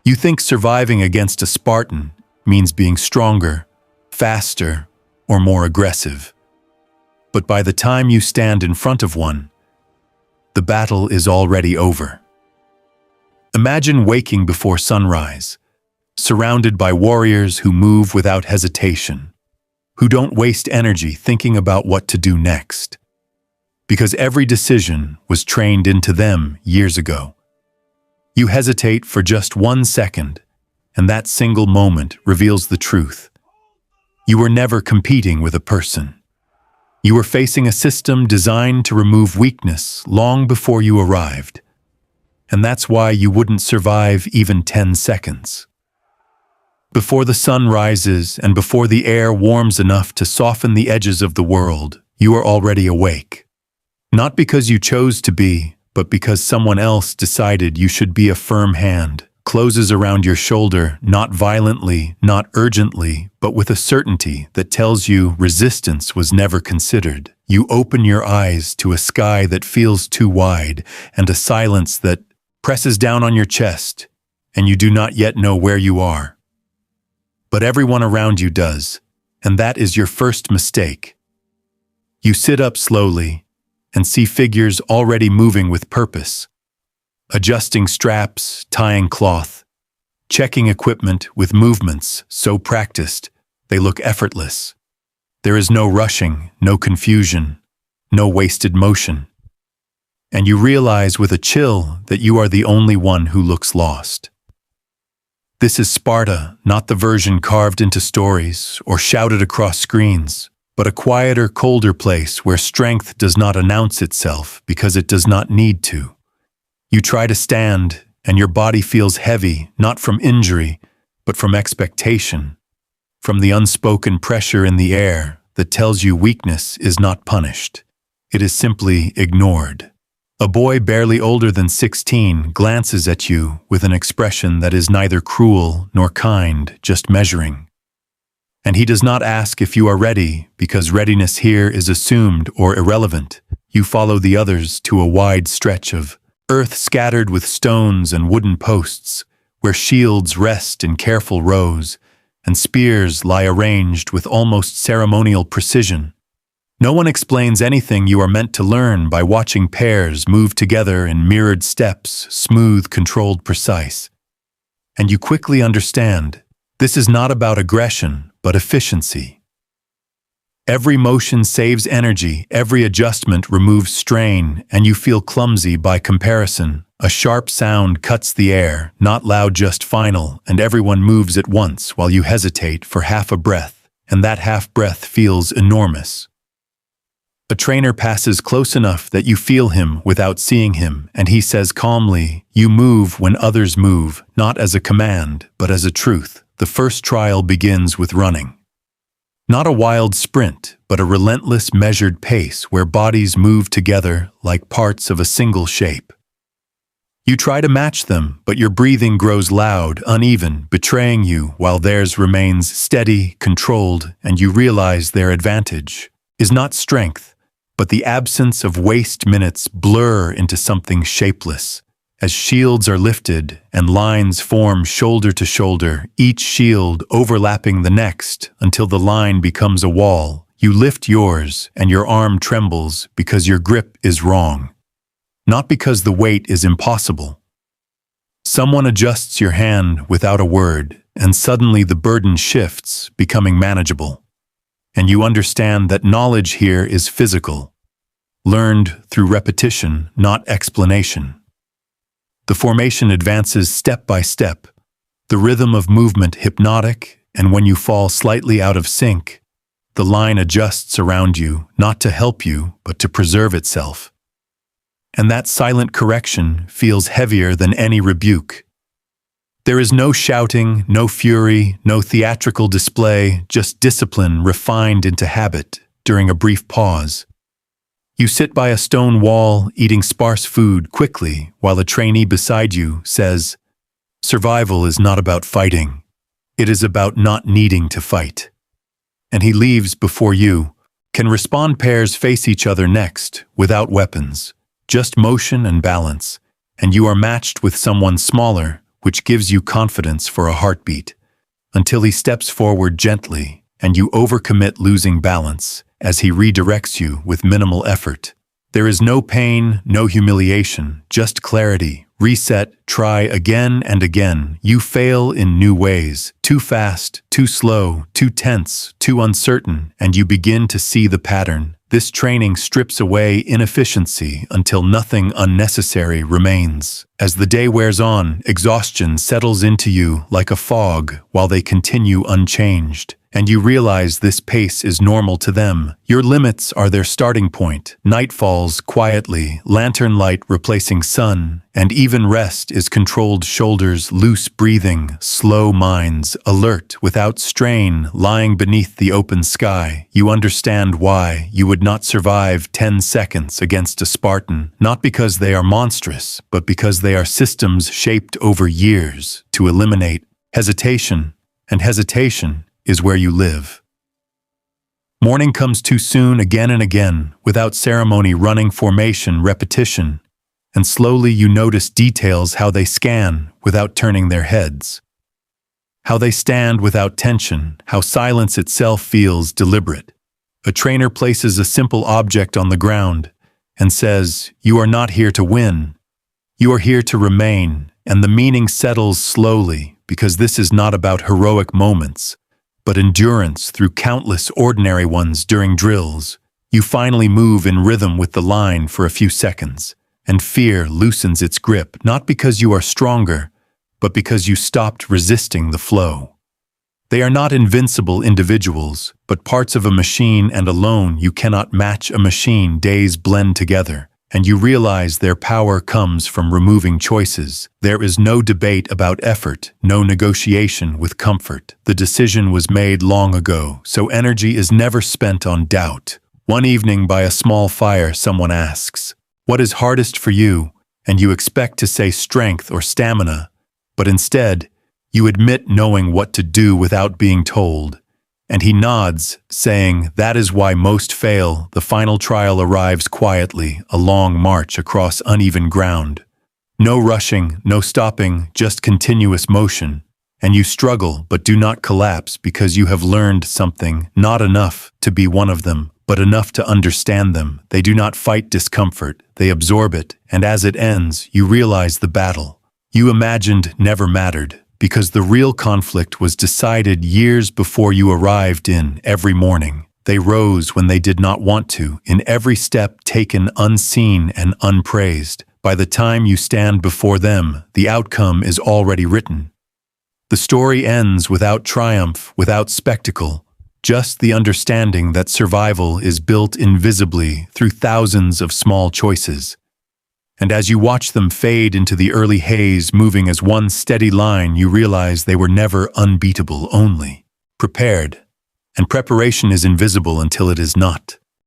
You think surviving against a Spartan means being stronger, faster, or more aggressive. But by the time you stand in front of one, the battle is already over. Imagine waking before sunrise, surrounded by warriors who move without hesitation, who don't waste energy thinking about what to do next, because every decision was trained into them years ago. You hesitate for just 1 second, and that single moment reveals the truth. You were never competing with a person. You were facing a system designed to remove weakness long before you arrived. And that's why you wouldn't survive even 10 seconds. Before the sun rises and before the air warms enough to soften the edges of the world, you are already awake. Not because you chose to be, but because someone else decided you should be. A firm hand closes around your shoulder, not violently, not urgently, but with a certainty that tells you resistance was never considered. You open your eyes to a sky that feels too wide and a silence that presses down on your chest, and you do not yet know where you are. But everyone around you does, and that is your first mistake. You sit up slowly and see figures already moving with purpose, adjusting straps, tying cloth, checking equipment with movements so practiced they look effortless. There is no rushing, no confusion, no wasted motion. And you realize with a chill that you are the only one who looks lost. This is Sparta, not the version carved into stories or shouted across screens, but a quieter, colder place where strength does not announce itself because it does not need to. You try to stand, and your body feels heavy, not from injury, but from expectation, from the unspoken pressure in the air that tells you weakness is not punished. It is simply ignored. A boy barely older than 16 glances at you with an expression that is neither cruel nor kind, just measuring. And he does not ask if you are ready, because readiness here is assumed or irrelevant. You follow the others to a wide stretch of earth scattered with stones and wooden posts, where shields rest in careful rows, and spears lie arranged with almost ceremonial precision. No one explains anything. You are meant to learn by watching pairs move together in mirrored steps, smooth, controlled, precise. And you quickly understand, this is not about aggression, but efficiency. Every motion saves energy, every adjustment removes strain, and you feel clumsy by comparison. A sharp sound cuts the air, not loud, just final, and everyone moves at once while you hesitate for half a breath, and that half breath feels enormous. A trainer passes close enough that you feel him without seeing him, and he says calmly, "You move when others move, not as a command, but as a truth." The first trial begins with running. Not a wild sprint, but a relentless, measured pace where bodies move together like parts of a single shape. You try to match them, but your breathing grows loud, uneven, betraying you, while theirs remains steady, controlled, and you realize their advantage is not strength, but the absence of waste. Minutes blur into something shapeless. As shields are lifted and lines form shoulder to shoulder, each shield overlapping the next until the line becomes a wall, you lift yours and your arm trembles because your grip is wrong, not because the weight is impossible. Someone adjusts your hand without a word, and suddenly the burden shifts, becoming manageable. And you understand that knowledge here is physical, learned through repetition, not explanation. The formation advances step by step, the rhythm of movement hypnotic, and when you fall slightly out of sync, the line adjusts around you, not to help you, but to preserve itself. And that silent correction feels heavier than any rebuke. There is no shouting, no fury, no theatrical display, just discipline refined into habit during a brief pause. You sit by a stone wall, eating sparse food quickly, while a trainee beside you says, "Survival is not about fighting. It is about not needing to fight." And he leaves before you. Can respond pairs face each other next, without weapons, just motion and balance, and you are matched with someone smaller, which gives you confidence for a heartbeat, until he steps forward gently and you overcommit, losing balance as he redirects you with minimal effort. There is no pain, no humiliation, just clarity. Reset, try again and again. You fail in new ways, too fast, too slow, too tense, too uncertain, and you begin to see the pattern. This training strips away inefficiency until nothing unnecessary remains. As the day wears on, exhaustion settles into you like a fog while they continue unchanged. And you realize this pace is normal to them. Your limits are their starting point. Night falls quietly, lantern light replacing sun, and even rest is controlled. Shoulders loose, breathing, slow minds, alert, without strain, lying beneath the open sky. You understand why you would not survive 10 seconds against a Spartan, not because they are monstrous, but because they are systems shaped over years to eliminate hesitation, and hesitation is where you live. Morning comes too soon again and again, without ceremony, running formation, repetition, and slowly you notice details, how they scan without turning their heads, how they stand without tension, how silence itself feels deliberate. A trainer places a simple object on the ground and says, "You are not here to win, you are here to remain," and the meaning settles slowly, because this is not about heroic moments, but endurance through countless ordinary ones. During drills, you finally move in rhythm with the line for a few seconds, and fear loosens its grip, not because you are stronger, but because you stopped resisting the flow. They are not invincible individuals, but parts of a machine, and alone you cannot match a machine. Days blend together, and you realize their power comes from removing choices. There is no debate about effort, no negotiation with comfort. The decision was made long ago, so energy is never spent on doubt. One evening by a small fire, someone asks, "What is hardest for you?" And you expect to say strength or stamina, but instead, you admit knowing what to do without being told. And he nods, saying, "That is why most fail." The final trial arrives quietly, a long march across uneven ground. No rushing, no stopping, just continuous motion. And you struggle, but do not collapse, because you have learned something, not enough to be one of them, but enough to understand them. They do not fight discomfort, they absorb it, and as it ends, you realize the battle you imagined never mattered, because the real conflict was decided years before you arrived. In every morning, they rose when they did not want to, in every step taken unseen and unpraised. By the time you stand before them, the outcome is already written. The story ends without triumph, without spectacle, just the understanding that survival is built invisibly through thousands of small choices. And as you watch them fade into the early haze, moving as one steady line, you realize they were never unbeatable, only prepared. And preparation is invisible until it is not.